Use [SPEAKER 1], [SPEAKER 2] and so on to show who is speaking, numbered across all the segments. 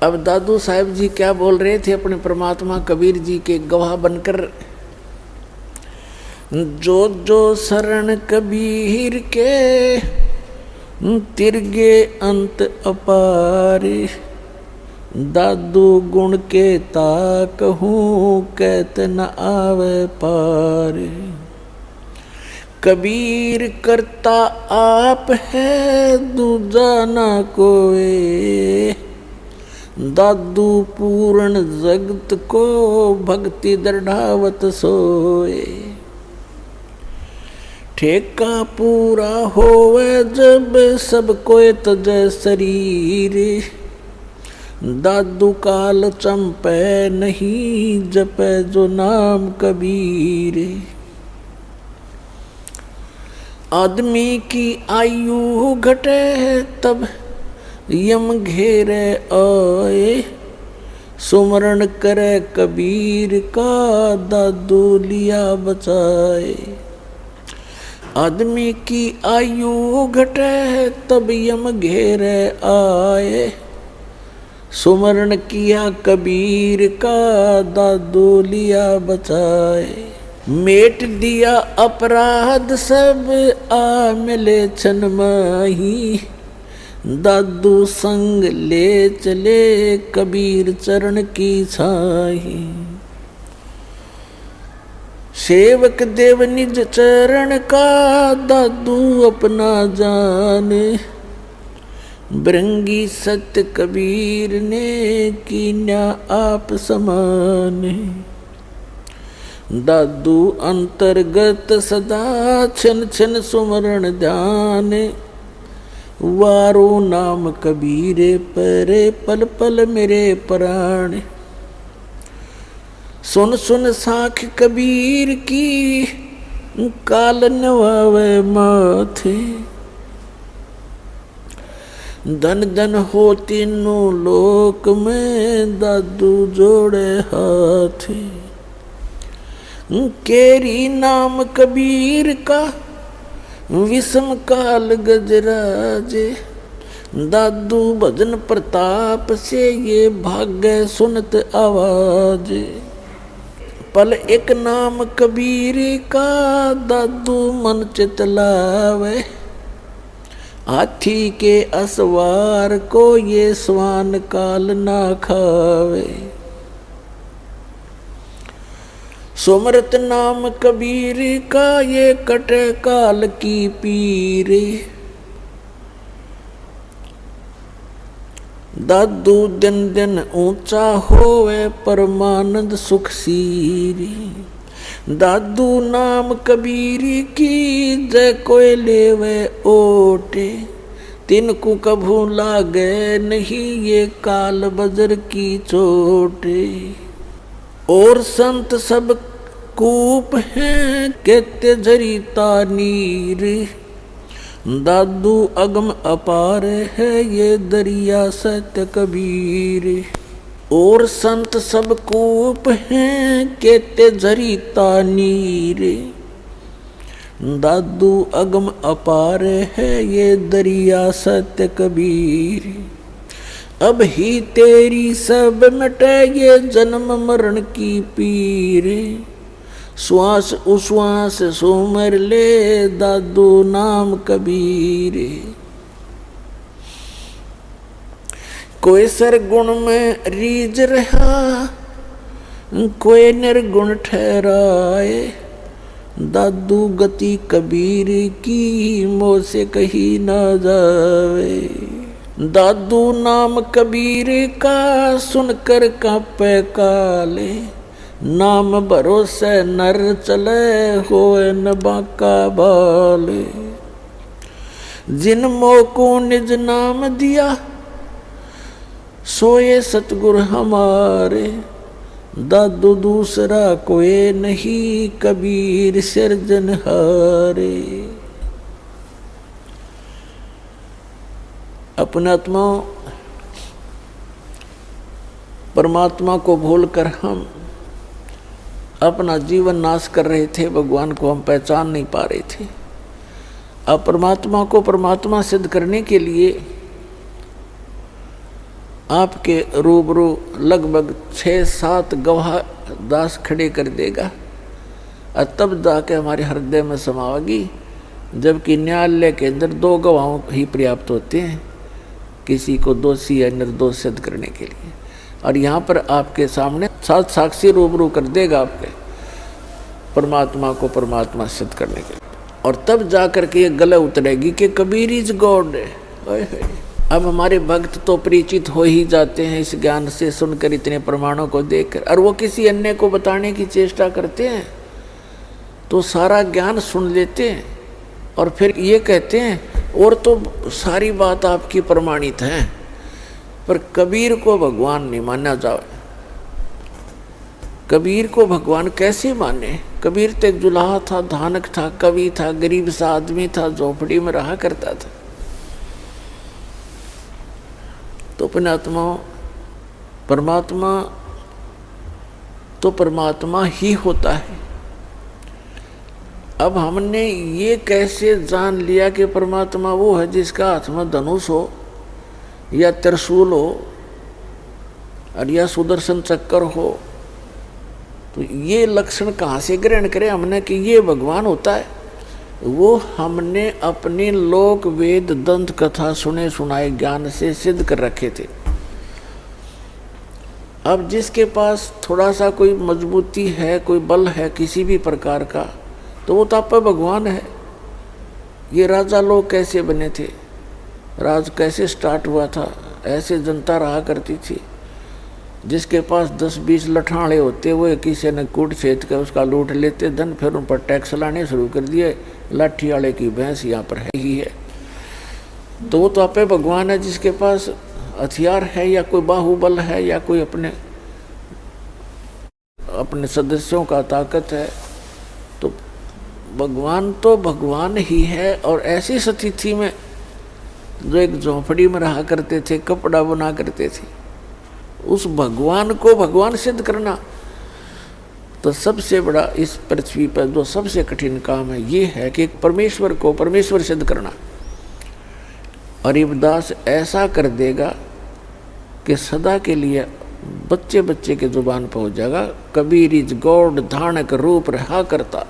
[SPEAKER 1] अब दादू साहब जी क्या बोल रहे थे अपने परमात्मा कबीर जी के गवाह बनकर, जो जो शरण कबीर के तिरगे अंत अपार, दादू गुण के ताकहूँ कहत न आवे पार। कबीर करता आप है दूजा ना कोई, दादू पूर्ण जगत को भक्ति दृढ़ावत सोए। ठेका पूरा होवे जब सब कोई तजै शरीर, दादू काल चंपे नहीं जपे जो नाम कबीर। आदमी की आयु घटे तब यम घेरे आए, सुमरण करे कबीर का दादू लिया बचाए। आदमी की आयु घटे तब यम घेरे आए, सुमरण किया कबीर का दादू लिया बचाए। मेट दिया अपराध सब आ मिले छन माही, दादू संग ले चले कबीर चरण की छाही। सेवक देव निज चरण का दादू अपना जाने, बरंगी सत्य कबीर ने कीन्या आप समान। दादू अंतर्गत सदा छन छन सुमरण ध्यान, वारो नाम कबीरे परे पल पल मेरे प्राण। सुन सुन साख कबीर की काल नवावे माथे, धन धन हो तीनों लोक में दादू जोड़े हाथ। केरी नाम कबीर का विषम काल गजराजे, दादू भजन प्रताप से ये भाग्य सुनत आवाज। पल एक नाम कबीर का दादू मन चितलावे, हाथी के असवार को ये स्वान काल ना खावे। सुमरत नाम कबीर का ये कटे काल की पीर, दादू दिन दिन ऊंचा होवे परमानंद सुख सीरी। दादू नाम कबीर की जय कोई लेवे ओटे, तिनको कभू लागे नहीं ये काल बजर की चोटे। और संत सब कूप हैं कहते झरीता नीर, दादू अगम अपार है ये दरिया सत्य कबीर। और संत सब कूप हैं कहते झरीता नीर, दादू अगम अपार है ये दरिया सत्य कबीर। अब ही तेरी सब मिटे ये जन्म मरण की पीर, श्वास उश्वास सुमर ले दादू नाम कबीर। कोई सरगुण में रीझ रहा कोई निर्गुण ठहराए, दादू गति कबीर की मोह से कही ना जावे। दादू नाम कबीर का सुनकर कांपे काले, नाम भरोसे नर चले होए न बाका बाले। जिन मोह को निज नाम दिया सोए सतगुर हमारे, दादू दूसरा कोई नहीं कबीर सिरजनहारे। अपने आत्मा परमात्मा को भूलकर हम अपना जीवन नाश कर रहे थे, भगवान को हम पहचान नहीं पा रहे थे। अब परमात्मा को परमात्मा सिद्ध करने के लिए आपके रूबरू लगभग 6-7 गवाह दास खड़े कर देगा और तब जाके हमारे हृदय में समावेगी, जबकि न्यायालय के अंदर 2 गवाहों ही पर्याप्त होते हैं किसी को दोषी या निर्दोष सिद्ध करने के लिए। और यहाँ पर आपके सामने 7 साक्षी रूबरू कर देगा आपके परमात्मा को परमात्मा सिद्ध करने के लिए, और तब जा कर के ये गले उतरेगी कि कबीर इज गॉड। अब हमारे भक्त तो परिचित हो ही जाते हैं इस ज्ञान से, सुनकर इतने प्रमाणों को देखकर, और वो किसी अन्य को बताने की चेष्टा करते हैं तो सारा ज्ञान सुन लेते हैं और फिर ये कहते हैं और तो सारी बात आपकी प्रमाणित है, पर कबीर को भगवान नहीं माना जाए। कबीर को भगवान कैसे माने? कबीर तो एक जुलाहा था, धानक था, कवि था, गरीब सा आदमी था, झोपड़ी में रहा करता था। तो परमात्मा तो परमात्मा ही होता है। अब हमने ये कैसे जान लिया कि परमात्मा वो है जिसका हाथ में धनुष हो या त्रिशूल हो और या सुदर्शन चक्र हो? तो ये लक्षण कहाँ से ग्रहण करें हमने कि ये भगवान होता है? वो हमने अपने लोक वेद दंत कथा सुने सुनाए ज्ञान से सिद्ध कर रखे थे। अब जिसके पास थोड़ा सा कोई मजबूती है, कोई बल है किसी भी प्रकार का, तो वो तो आप भगवान है। ये राजा लोग कैसे बने थे, राज कैसे स्टार्ट हुआ था? ऐसे जनता रहा करती थी जिसके पास 10-20 लठाड़े होते, वो किसी ने कूट छेद कर उसका लूट लेते धन, फिर उन पर टैक्स लाने शुरू कर दिए। लाठी वाले की भैंस यहाँ पर है ही है। तो वो तो आपे भगवान है जिसके पास हथियार है या कोई बाहुबल है या कोई अपने सदस्यों का ताकत है। तो भगवान ही है। और ऐसी स्थिति में जो एक झोंपड़ी में रहा करते थे, कपड़ा बना करते थे, उस भगवान को भगवान सिद्ध करना तो सबसे बड़ा इस पृथ्वी पर जो सबसे कठिन काम है ये है कि परमेश्वर को परमेश्वर सिद्ध करना। और इब्दास ऐसा कर देगा कि सदा के लिए बच्चे बच्चे के जुबान पर हो जाएगा, कबीर इज गॉड, धानक रूप रहा करता।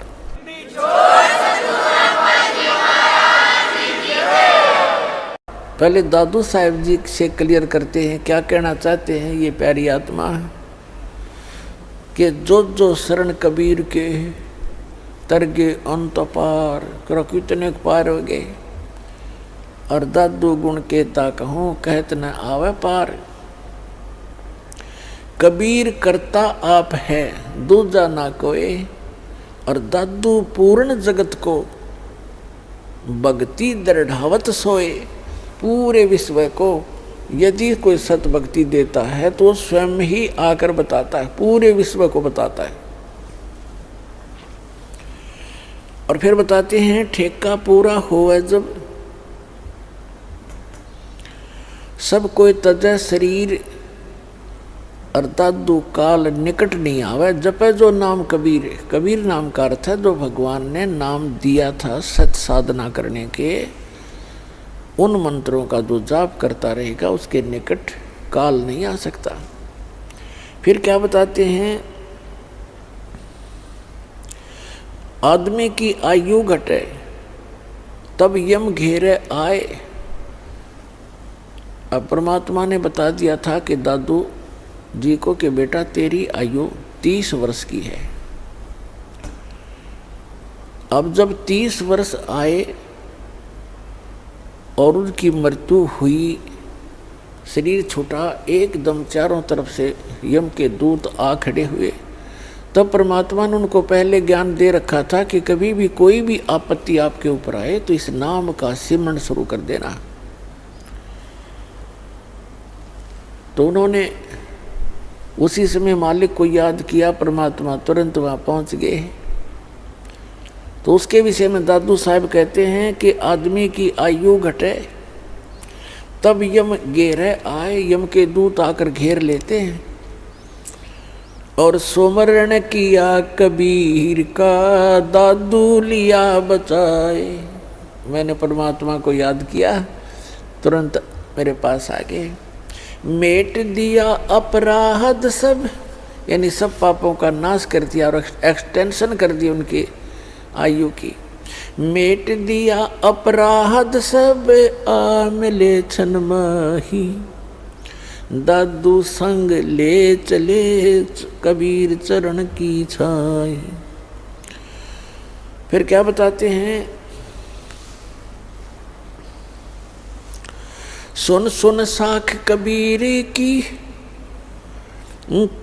[SPEAKER 1] पहले दादू साहब जी से क्लियर करते हैं क्या कहना चाहते हैं ये प्यारी आत्मा कि जो शरण कबीर के तरगे अंत पार करो, कितने पार हो गए। और दादू गुण केता कहूँ कहत न आवे पार। कबीर करता आप है दूजा ना कोई, और दादू पूर्ण जगत को भक्ति दृढ़ावत सोए। पूरे विश्व को यदि कोई सत भक्ति देता है तो स्वयं ही आकर बताता है, पूरे विश्व को बताता है। और फिर बताते हैं ठेका पूरा होवे जब, सब कोई तजय शरीर, और दादू काल निकट नहीं आवे। जपे जो नाम कबीर, कबीर नाम का अर्थ है जो भगवान ने नाम दिया था सत साधना करने के, उन मंत्रों का जो जाप करता रहेगा उसके निकट काल नहीं आ सकता। फिर क्या बताते हैं, आदमी की आयु घटे तब यम घेरे आए। अब परमात्मा ने बता दिया था कि दादू जी को कि बेटा तेरी आयु 30 वर्ष की है। अब जब 30 वर्ष आए और उनकी मृत्यु हुई, शरीर छूटा, एकदम चारों तरफ से यम के दूत आ खड़े हुए, तब परमात्मा ने उनको पहले ज्ञान दे रखा था कि कभी भी कोई भी आपत्ति आपके ऊपर आए तो इस नाम का सिमरन शुरू कर देना। तो उन्होंने उसी समय मालिक को याद किया, परमात्मा तुरंत वहाँ पहुँच गए। तो उसके विषय में दादू साहब कहते हैं कि आदमी की आयु घटे तब यम घेरे आए, यम के दूत आकर घेर लेते हैं। और सुमरण किया कबीर का दादू लिया बचाए। मैंने परमात्मा को याद किया, तुरंत मेरे पास आ गए। मेट दिया अपराध सब, यानी सब पापों का नाश कर दिया और एक्सटेंशन कर दी उनकी आयु की। मेट दिया अपराध सब आ मिले छन माही, दादू संग ले चले कबीर चरण की छाई। फिर क्या बताते हैं, सुन सुन साख कबीर की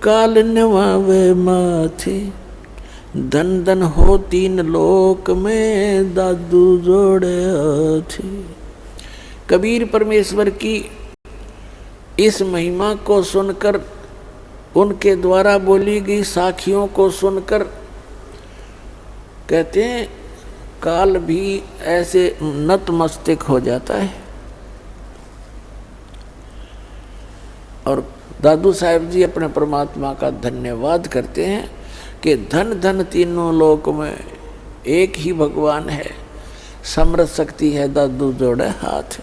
[SPEAKER 1] काल नवावे माथे, धन धन हो तीन लोक में दादू जोड़े थे। कबीर परमेश्वर की इस महिमा को सुनकर, उनके द्वारा बोली गई साखियों को सुनकर कहते हैं काल भी ऐसे नतमस्तक हो जाता है। और दादू साहेब जी अपने परमात्मा का धन्यवाद करते हैं कि धन धन तीनों लोक में एक ही भगवान है, समर्थ शक्ति है दादू जोड़े हाथ।